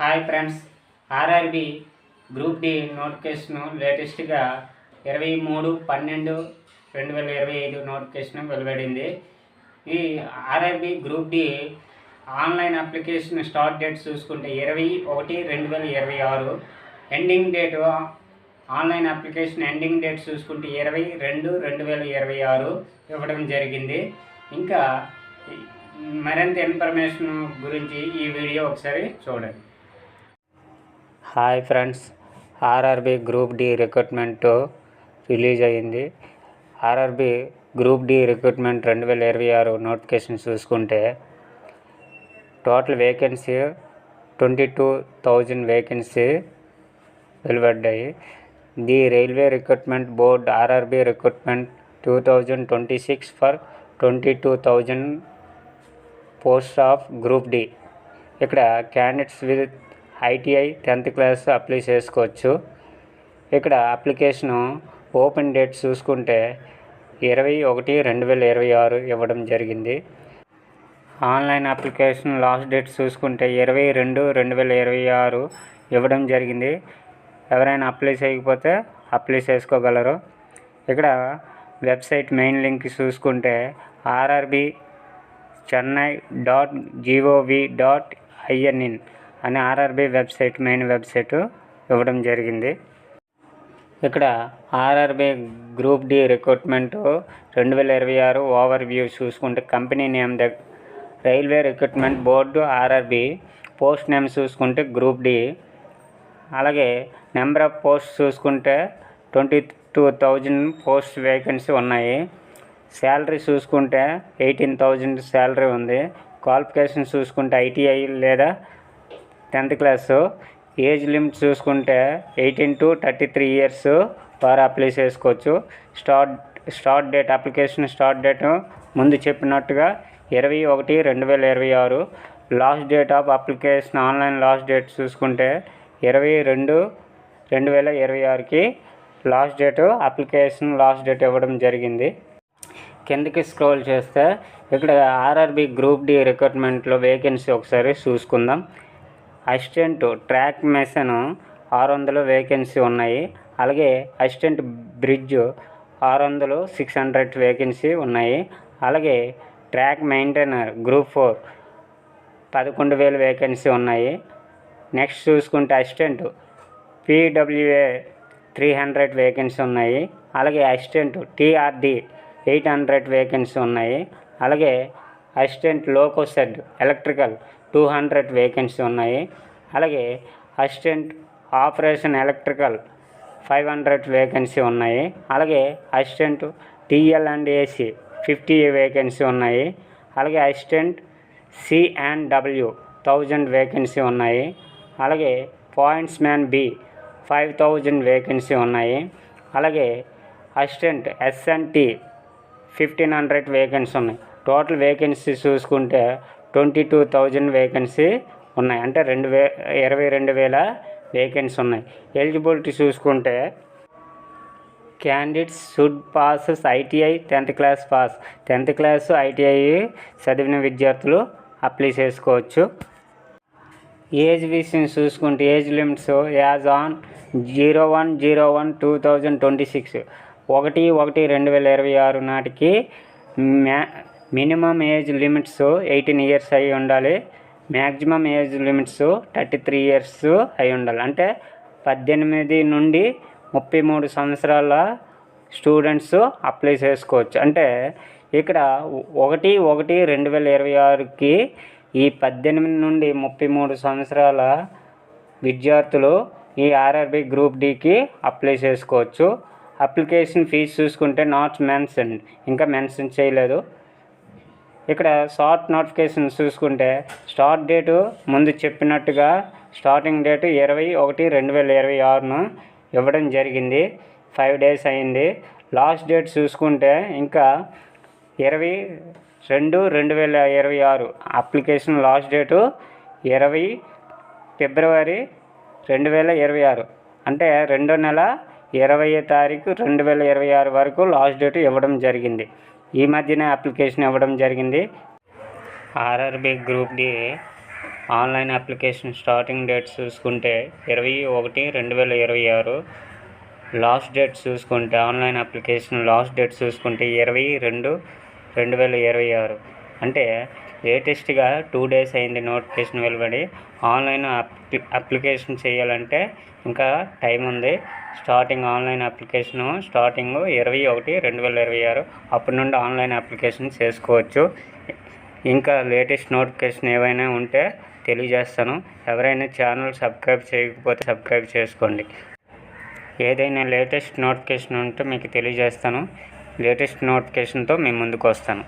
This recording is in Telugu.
Hi friends, RRB group D notification లేటెస్ట్గా 23/12/2025 నోటిఫికేషన్ వెలువడింది. ఈ RRB group D online application start date చూసుకుంటే 21/2026, ending date online application ending date చూసుకుంటే 20/2/2026 ఇవ్వడం జరిగింది. ఇంకా మరింత ఇన్ఫర్మేషన్ గురించి ఈ వీడియో ఒకసారి చూడండి. Hi friends, RRB group D recruitment release అయ్యింది. RRB group D recruitment 2026 notification చూసుకుంటే టోటల్ వేకెన్సీ 22,000 వేకెన్సీ వెలువడ్డాయి. The railway recruitment board RRB recruitment 2026 for 22,000 post of group D. ఇక్కడ candidates with ITI 10th class apply చేసుకోవచ్చు. ఇక్కడ అప్లికేషను ఓపెన్ డేట్ చూసుకుంటే 21/2026 ఇవ్వడం జరిగింది. ఆన్లైన్ అప్లికేషన్ లాస్ట్ డేట్ చూసుకుంటే 22/2026 ఇవ్వడం జరిగింది. ఎవరైనా అప్లై చేయకపోతే అప్లై చేసుకోగలరు. ఇక్కడ వెబ్సైట్ మెయిన్ లింక్ చూసుకుంటే rrbchennai.gov.in అని ఆర్ఆర్బి వెబ్సైట్ మెయిన్ వెబ్సైట్ ఇవ్వడం జరిగింది. ఇక్కడ RRB group D recruitment 2026 overview చూసుకుంటే company name railway recruitment board RRB, post name చూసుకుంటే గ్రూప్ డి, అలాగే నెంబర్ ఆఫ్ పోస్ట్ చూసుకుంటే 22,000 పోస్ట్ వేకెన్సీ ఉన్నాయి. శాలరీ చూసుకుంటే 18,000 శాలరీ ఉంది. క్వాలిఫికేషన్ చూసుకుంటే ITI లేదా 10th క్లాసు. ఏజ్ లిమిట్ చూసుకుంటే 18 to 33 ఇయర్స్ వారు అప్లై చేసుకోవచ్చు. Start date application start date ముందు చెప్పినట్టుగా 21/2026. Last date of application online last date చూసుకుంటే 22/2026కి last date application last date ఇవ్వడం జరిగింది. కిందకి స్క్రోల్ చేస్తే ఇక్కడ ఆర్ఆర్బి గ్రూప్ డి రిక్రూట్మెంట్లో వేకెన్సీ ఒకసారి చూసుకుందాం. అసిస్టెంట్ ట్రాక్ మెషిన్ 600 వేకెన్సీ ఉన్నాయి. అలాగే అసిస్టెంట్ బ్రిడ్జ్ 600, 600 వేకెన్సీ ఉన్నాయి. అలాగే ట్రాక్ మెయింటైనర్ గ్రూప్ 4 11,000 వేకెన్సీ ఉన్నాయి. నెక్స్ట్ చూసుకుంటే అసిస్టెంట్ PWA 300 వేకెన్సీ ఉన్నాయి. అలాగే అసిస్టెంట్ TRD 800 వేకెన్సీ ఉన్నాయి. అలాగే assistant loco shed electrical 200 vacancy ఉన్నాయి. అలాగే అసిస్టెంట్ ఆపరేషన్ ఎలక్ట్రికల్ 500 వేకెన్సీ ఉన్నాయి. అలాగే అసిస్టెంట్ TL&AC 50 వేకెన్సీ ఉన్నాయి. అలాగే అసిస్టెంట్ C&W 1000 వేకెన్సీ ఉన్నాయి. అలాగే పాయింట్స్ మ్యాన్ B 5,000 వేకెన్సీ ఉన్నాయి. అలాగే అసిస్టెంట్ S&T 1,500 వేకెన్సీ ఉన్నాయి. టోటల్ వేకెన్సీ చూసుకుంటే 22,000 వేకెన్సీ ఉన్నాయి. అంటే 22,000 వేకెన్సీ ఉన్నాయి. ఎలిజిబిలిటీ చూసుకుంటే candidates should pass ITI 10th class pass. 10th class ITI చదివిన విద్యార్థులు అప్లై చేసుకోవచ్చు. ఏజ్ విషయం చూసుకుంటే ఏజ్ లిమిట్స్ యాజ్ ఆన్ 01/01/2026 1/1/2026 నాటికి మినిమం ఏజ్ లిమిట్స్ 18 ఇయర్స్ అయి ఉండాలి. మ్యాక్సిమం ఏజ్ లిమిట్స్ 33 ఇయర్స్ అయి ఉండాలి. అంటే 18 నుండి 33 సంవత్సరాల స్టూడెంట్స్ అప్లై చేసుకోవచ్చు. అంటే ఇక్కడ 1/1/2026కి ఈ 18 నుండి 33 సంవత్సరాల విద్యార్థులు ఈ ఆర్ఆర్బి గ్రూప్ డికి అప్లై చేసుకోవచ్చు. అప్లికేషన్ ఫీజు చూసుకుంటే నాట్ మెన్షన్, ఇంకా మెన్షన్ చేయలేదు. ఇక్కడ షార్ట్ నోటిఫికేషన్ చూసుకుంటే స్టార్ట్ డేటు ముందు చెప్పినట్టుగా స్టార్టింగ్ డేటు 21/2026 ఇవ్వడం జరిగింది. 5 days అయింది. లాస్ట్ డేట్ చూసుకుంటే ఇంకా 22/2026 అప్లికేషన్ లాస్ట్ డేటు 20 ఫిబ్రవరి 2026. అంటే 2వ నెల 20వ తారీఖు 2026 వరకు లాస్ట్ డేట్ ఇవ్వడం జరిగింది. ఈ మధ్యనే అప్లికేషన్ ఇవ్వడం జరిగింది. RRB group D online application starting date చూసుకుంటే 21/2026. లాస్ట్ డేట్ చూసుకుంటే ఆన్లైన్ అప్లికేషన్ లాస్ట్ డేట్ చూసుకుంటే 20/2/2026. అంటే లేటెస్ట్గా 2 days అయింది నోటిఫికేషన్ వెలువడి. ఆన్లైన్ అప్లికేషన్ చేయాలంటే ఇంకా టైం ఉంది. Online application starting 21/2026. అప్పటి నుండి ఆన్లైన్ అప్లికేషన్ చేసుకోవచ్చు. ఇంకా లేటెస్ట్ నోటిఫికేషన్ ఏవైనా ఉంటే తెలియజేస్తాను. ఎవరైనా ఛానల్ సబ్స్క్రైబ్ చేయకపోతే సబ్స్క్రైబ్ చేసుకోండి. ఏదైనా లేటెస్ట్ నోటిఫికేషన్ ఉంటే మీకు తెలియజేస్తాను. లేటెస్ట్ నోటిఫికేషన్తో మీ ముందుకు వస్తాను.